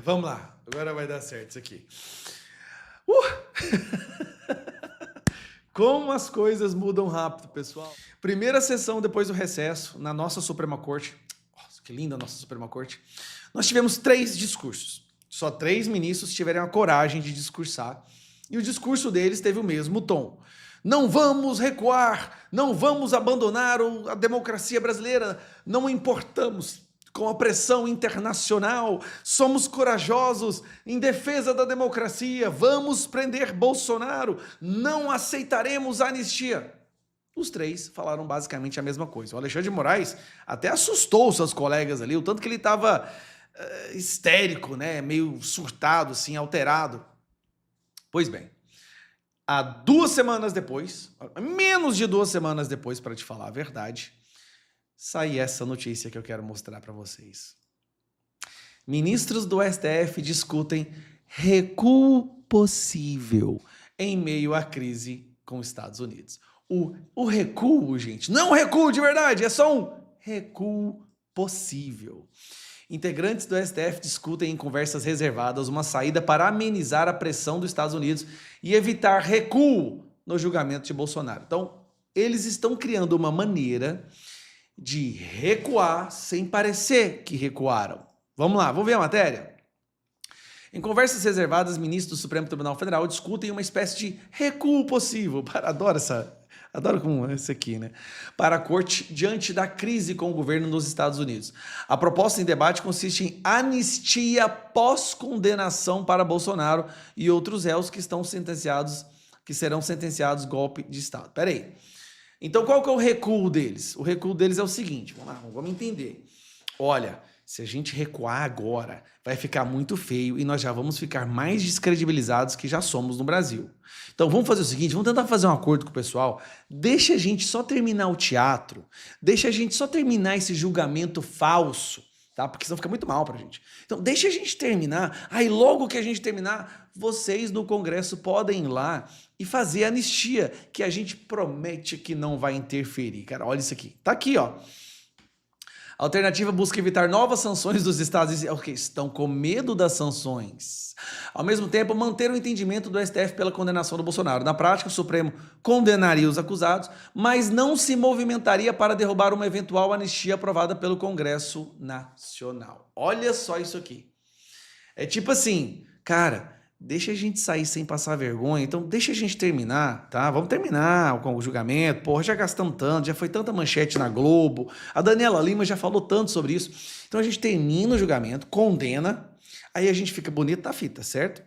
Vamos lá, agora vai dar certo isso aqui. Uh! Como as coisas mudam rápido, pessoal. Primeira sessão depois do recesso, na nossa Suprema Corte. Nossa, que linda a nossa Suprema Corte. Nós tivemos 3 discursos. Só 3 ministros tiveram a coragem de discursar. E o discurso deles teve o mesmo tom. Não vamos recuar, não vamos abandonar a democracia brasileira, não importamos com a pressão internacional, somos corajosos em defesa da democracia, vamos prender Bolsonaro, não aceitaremos a anistia. Os 3 falaram basicamente a mesma coisa. O Alexandre de Moraes até assustou seus colegas ali, o tanto que ele estava histérico, né? Meio surtado, assim, alterado. Pois bem, há 2 semanas depois, menos de 2 semanas depois, para te falar a verdade, sai essa notícia que eu quero mostrar para vocês. Ministros do STF discutem recuo possível em meio à crise com os Estados Unidos. O recuo, gente, não é um recuo de verdade, é só um recuo possível. Integrantes do STF discutem em conversas reservadas uma saída para amenizar a pressão dos Estados Unidos e evitar recuo no julgamento de Bolsonaro. Então, eles estão criando uma maneira de recuar sem parecer que recuaram. Vamos lá, vamos ver a matéria? Em conversas reservadas, ministros do Supremo Tribunal Federal discutem uma espécie de recuo possível. Adoro como esse aqui, né? Para a corte diante da crise com o governo dos Estados Unidos. A proposta em debate consiste em anistia pós-condenação para Bolsonaro e outros réus que serão sentenciados golpe de Estado. Peraí. Então, qual que é o recuo deles? O recuo deles é o seguinte, vamos entender. Olha, se a gente recuar agora, vai ficar muito feio e nós já vamos ficar mais descredibilizados que já somos no Brasil. Então, vamos fazer o seguinte, vamos tentar fazer um acordo com o pessoal, deixa a gente só terminar o teatro, deixa a gente só terminar esse julgamento falso, tá? Porque senão fica muito mal pra gente. Então, deixa a gente terminar, aí logo que a gente terminar, vocês no Congresso podem ir lá e fazer a anistia, que a gente promete que não vai interferir. Cara, olha isso aqui. Tá aqui, ó. A alternativa busca evitar novas sanções dos estados que estão com medo das sanções. Ao mesmo tempo, manter o entendimento do STF pela condenação do Bolsonaro. Na prática, o Supremo condenaria os acusados, mas não se movimentaria para derrubar uma eventual anistia aprovada pelo Congresso Nacional. Olha só isso aqui. É tipo assim, cara, deixa a gente sair sem passar vergonha, então deixa a gente terminar, tá? Vamos terminar com o julgamento, porra, já gastamos tanto, já foi tanta manchete na Globo, a Daniela Lima já falou tanto sobre isso. Então a gente termina o julgamento, condena, aí a gente fica bonito na fita, certo?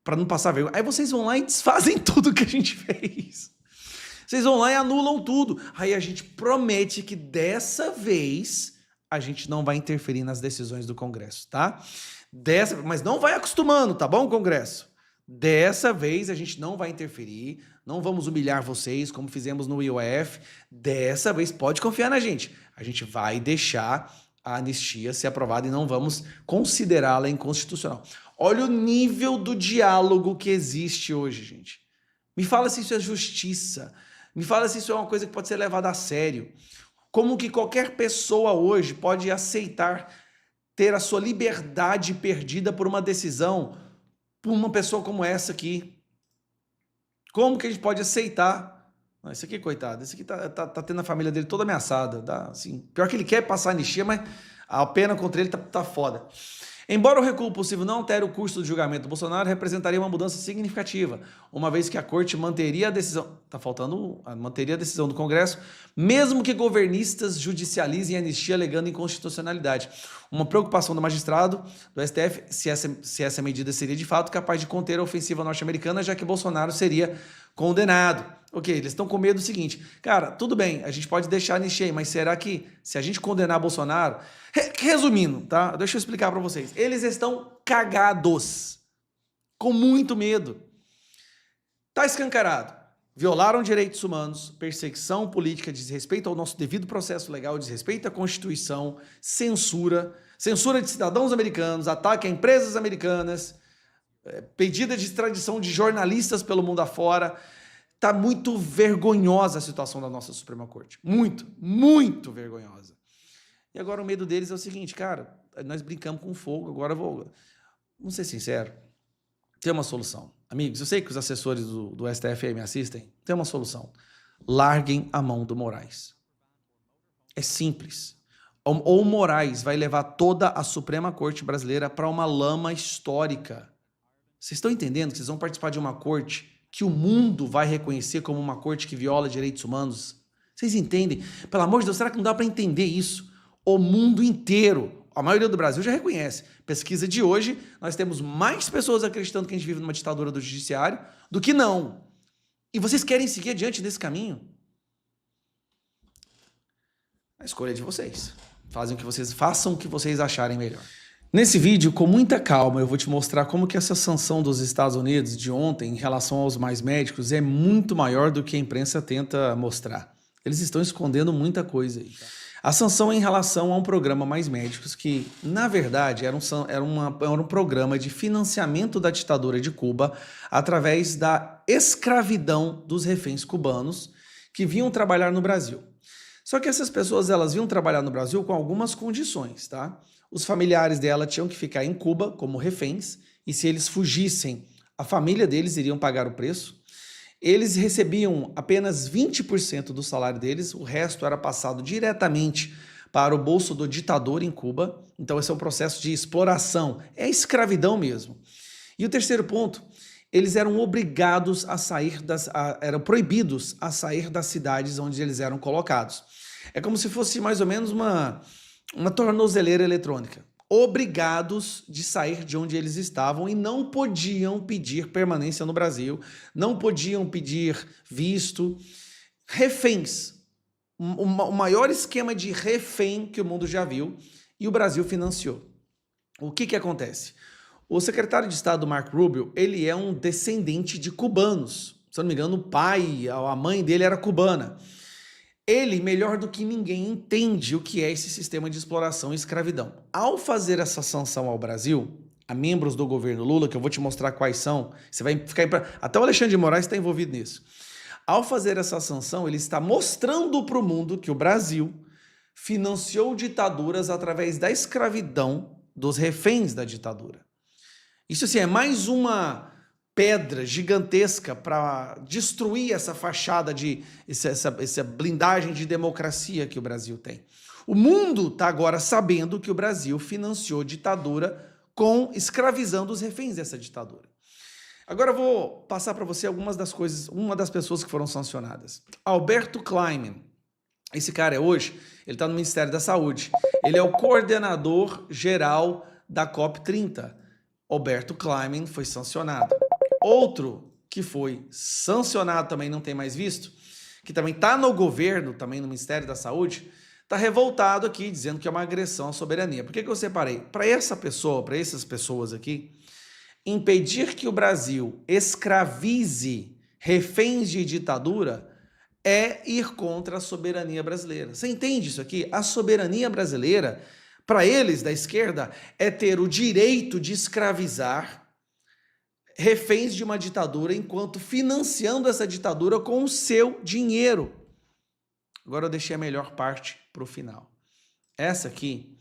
Para não passar vergonha. Aí vocês vão lá e desfazem tudo que a gente fez. Vocês vão lá e anulam tudo. Aí a gente promete que dessa vez a gente não vai interferir nas decisões do Congresso, tá? Mas não vai acostumando, tá bom, Congresso? Dessa vez a gente não vai interferir, não vamos humilhar vocês como fizemos no IOF. Dessa vez pode confiar na gente. A gente vai deixar a anistia ser aprovada e não vamos considerá-la inconstitucional. Olha o nível do diálogo que existe hoje, gente. Me fala se isso é justiça. Me fala se isso é uma coisa que pode ser levada a sério. Como que qualquer pessoa hoje pode aceitar ter a sua liberdade perdida por uma decisão, por uma pessoa como essa aqui? Como que a gente pode aceitar? Esse aqui, coitado, esse aqui tá tendo a família dele toda ameaçada. Assim, pior que ele quer passar anistia, mas a pena contra ele tá foda. Embora o recuo possível não altere o curso do julgamento do Bolsonaro, representaria uma mudança significativa, uma vez que a Corte manteria a decisão, manteria a decisão do Congresso, mesmo que governistas judicializem a anistia alegando inconstitucionalidade. Uma preocupação do magistrado do STF se essa medida seria de fato capaz de conter a ofensiva norte-americana, já que Bolsonaro seria condenado. Ok, eles estão com medo do seguinte, cara, tudo bem, a gente pode deixar a anistia aí, mas será que se a gente condenar Bolsonaro... Resumindo, tá? Deixa eu explicar para vocês. Eles estão cagados, com muito medo. Tá escancarado. Violaram direitos humanos, perseguição política, desrespeito ao nosso devido processo legal, desrespeito à Constituição, censura de cidadãos americanos, ataque a empresas americanas, pedida de extradição de jornalistas pelo mundo afora. Tá muito vergonhosa a situação da nossa Suprema Corte. Muito, muito vergonhosa. E agora o medo deles é o seguinte, cara, nós brincamos com fogo, agora vamos ser sinceros, tem uma solução. Amigos, eu sei que os assessores do STF aí me assistem, tem uma solução. Larguem a mão do Moraes. É simples. Ou o Moraes vai levar toda a Suprema Corte brasileira para uma lama histórica. Vocês estão entendendo que vocês vão participar de uma corte que o mundo vai reconhecer como uma corte que viola direitos humanos? Vocês entendem? Pelo amor de Deus, será que não dá para entender isso? O mundo inteiro, a maioria do Brasil já reconhece. Pesquisa de hoje, nós temos mais pessoas acreditando que a gente vive numa ditadura do judiciário do que não. E vocês querem seguir adiante desse caminho? A escolha é de vocês. Façam o que vocês acharem melhor. Nesse vídeo, com muita calma, eu vou te mostrar como que essa sanção dos Estados Unidos de ontem em relação aos mais médicos é muito maior do que a imprensa tenta mostrar. Eles estão escondendo muita coisa aí. A sanção é em relação a um programa Mais Médicos que, na verdade, era um programa de financiamento da ditadura de Cuba através da escravidão dos reféns cubanos que vinham trabalhar no Brasil. Só que essas pessoas, elas vinham trabalhar no Brasil com algumas condições, tá? Os familiares dela tinham que ficar em Cuba como reféns, e se eles fugissem, a família deles iriam pagar o preço. Eles recebiam apenas 20% do salário deles, o resto era passado diretamente para o bolso do ditador em Cuba. Então esse é um processo de exploração, é escravidão mesmo. E o terceiro ponto, eles eram obrigados a sair eram proibidos a sair das cidades onde eles eram colocados. É como se fosse mais ou menos uma tornozeleira eletrônica. Obrigados de sair de onde eles estavam e não podiam pedir permanência no Brasil, não podiam pedir visto. Reféns. O maior esquema de refém que o mundo já viu e o Brasil financiou. O que acontece? O secretário de Estado, Marco Rubio, ele é um descendente de cubanos. Se eu não me engano, o pai, a mãe dele era cubana. Ele, melhor do que ninguém, entende o que é esse sistema de exploração e escravidão. Ao fazer essa sanção ao Brasil, a membros do governo Lula, que eu vou te mostrar quais são, você vai ficar... Até o Alexandre de Moraes está envolvido nisso. Ao fazer essa sanção, ele está mostrando para o mundo que o Brasil financiou ditaduras através da escravidão dos reféns da ditadura. Isso, assim, é mais uma pedra gigantesca para destruir essa fachada essa blindagem de democracia que o Brasil tem. O mundo está agora sabendo que o Brasil financiou ditadura escravizando os reféns dessa ditadura. Agora eu vou passar para você algumas das coisas, uma das pessoas que foram sancionadas. Alberto Kleiman. Esse cara ele está no Ministério da Saúde. Ele é o coordenador geral da COP30. Alberto Kleiman foi sancionado. Outro que foi sancionado também não tem mais visto, que também está no governo, também no Ministério da Saúde, está revoltado aqui, dizendo que é uma agressão à soberania. Por que eu separei? Para essas pessoas aqui, impedir que o Brasil escravize reféns de ditadura é ir contra a soberania brasileira. Você entende isso aqui? A soberania brasileira, para eles da esquerda, é ter o direito de escravizar reféns de uma ditadura enquanto financiando essa ditadura com o seu dinheiro. Agora eu deixei a melhor parte para o final. Essa aqui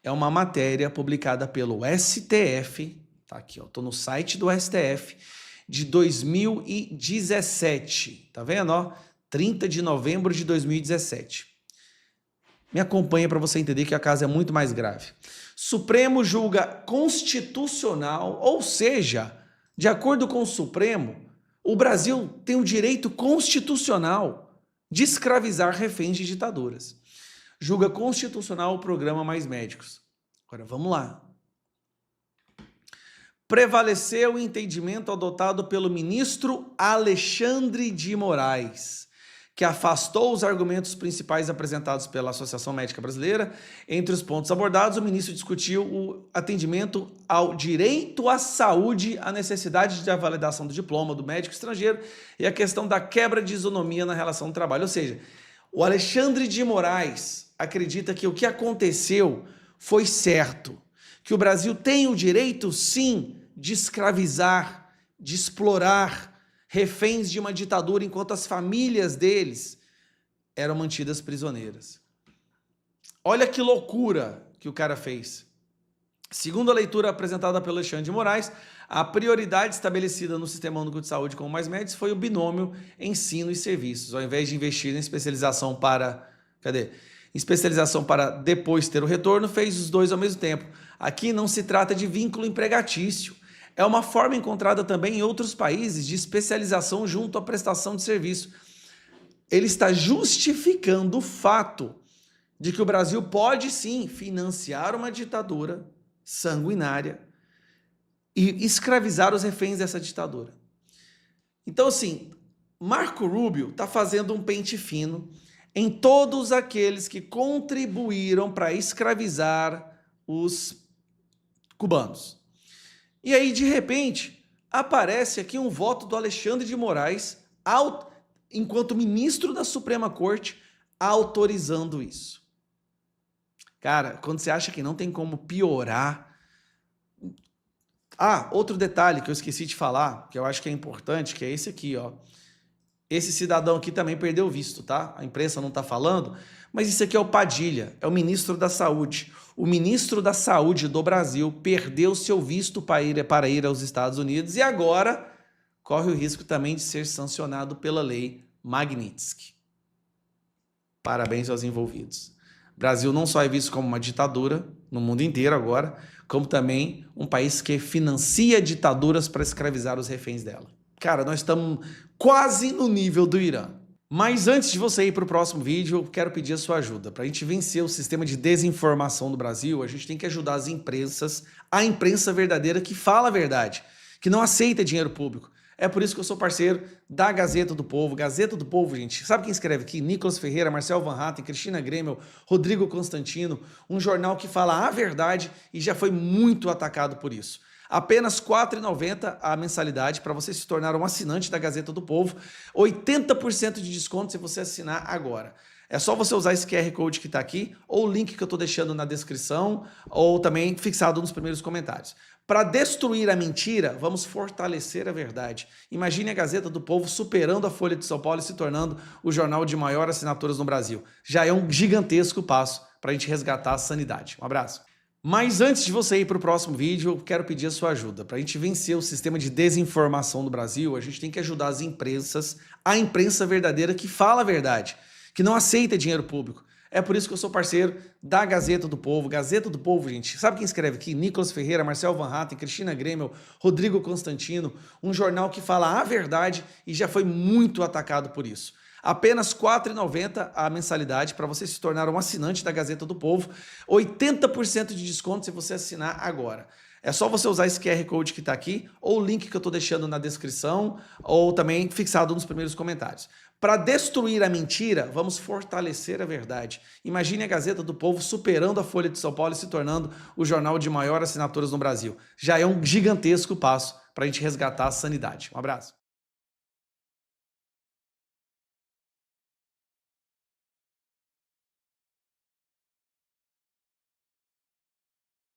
é uma matéria publicada pelo STF, tá aqui, ó, tô no site do STF, de 2017, tá vendo, ó? 30 de novembro de 2017. Me acompanha para você entender que a casa é muito mais grave. Supremo julga constitucional, ou seja, de acordo com o Supremo, o Brasil tem o direito constitucional de escravizar reféns de ditaduras. Julga constitucional o programa Mais Médicos. Agora, vamos lá. Prevaleceu o entendimento adotado pelo ministro Alexandre de Moraes, que afastou os argumentos principais apresentados pela Associação Médica Brasileira. Entre os pontos abordados, o ministro discutiu o atendimento ao direito à saúde, a necessidade de validação do diploma do médico estrangeiro e a questão da quebra de isonomia na relação do trabalho. Ou seja, o Alexandre de Moraes acredita que o que aconteceu foi certo, que o Brasil tem o direito, sim, de escravizar, de explorar reféns de uma ditadura enquanto as famílias deles eram mantidas prisioneiras. Olha que loucura que o cara fez. Segundo a leitura apresentada pelo Alexandre de Moraes, a prioridade estabelecida no Sistema Único de Saúde com o Mais Médicos foi o binômio ensino e serviços, ao invés de investir em especialização para... especialização para depois ter o retorno, fez os dois ao mesmo tempo. Aqui não se trata de vínculo empregatício. É uma forma encontrada também em outros países de especialização junto à prestação de serviço. Ele está justificando o fato de que o Brasil pode sim financiar uma ditadura sanguinária e escravizar os reféns dessa ditadura. Então, assim, Marco Rubio está fazendo um pente fino em todos aqueles que contribuíram para escravizar os cubanos. E aí, de repente, aparece aqui um voto do Alexandre de Moraes, enquanto ministro da Suprema Corte, autorizando isso. Cara, quando você acha que não tem como piorar... Ah, outro detalhe que eu esqueci de falar, que eu acho que é importante, que é esse aqui, ó. Esse cidadão aqui também perdeu o visto, tá? A imprensa não tá falando, mas isso aqui é o Padilha, é o ministro da Saúde. O ministro da Saúde do Brasil perdeu seu visto para ir aos Estados Unidos e agora corre o risco também de ser sancionado pela lei Magnitsky. Parabéns aos envolvidos. O Brasil não só é visto como uma ditadura no mundo inteiro agora, como também um país que financia ditaduras para escravizar os reféns dela. Cara, nós estamos quase no nível do Irã. Mas antes de você ir para o próximo vídeo, eu quero pedir a sua ajuda. Para a gente vencer o sistema de desinformação do Brasil, a gente tem que ajudar as imprensas, a imprensa verdadeira que fala a verdade, que não aceita dinheiro público. É por isso que eu sou parceiro da Gazeta do Povo. Gazeta do Povo, gente, sabe quem escreve aqui? Nicolas Ferreira, Marcel Van Hatten, Cristina Gremel, Rodrigo Constantino, um jornal que fala a verdade e já foi muito atacado por isso. Apenas R$ 4,90 a mensalidade para você se tornar um assinante da Gazeta do Povo, 80% de desconto se você assinar agora. É só você usar esse QR Code que está aqui, ou o link que eu estou deixando na descrição, ou também fixado nos primeiros comentários. Para destruir a mentira, vamos fortalecer a verdade. Imagine a Gazeta do Povo superando a Folha de São Paulo e se tornando o jornal de maior assinaturas no Brasil. Já é um gigantesco passo para a gente resgatar a sanidade. Um abraço. Mas antes de você ir para o próximo vídeo, eu quero pedir a sua ajuda. Para a gente vencer o sistema de desinformação do Brasil, a gente tem que ajudar as imprensas, a imprensa verdadeira que fala a verdade, que não aceita dinheiro público. É por isso que eu sou parceiro da Gazeta do Povo. Gazeta do Povo, gente, sabe quem escreve aqui? Nicolas Ferreira, Marcel Van Hatten, Cristina Gremel, Rodrigo Constantino, um jornal que fala a verdade e já foi muito atacado por isso. Apenas R$ 4,90 a mensalidade para você se tornar um assinante da Gazeta do Povo, 80% de desconto se você assinar agora. É só você usar esse QR Code que está aqui, ou o link que eu estou deixando na descrição, ou também fixado nos primeiros comentários. Para destruir a mentira, vamos fortalecer a verdade. Imagine a Gazeta do Povo superando a Folha de São Paulo e se tornando o jornal de maior assinaturas no Brasil. Já é um gigantesco passo para a gente resgatar a sanidade. Um abraço.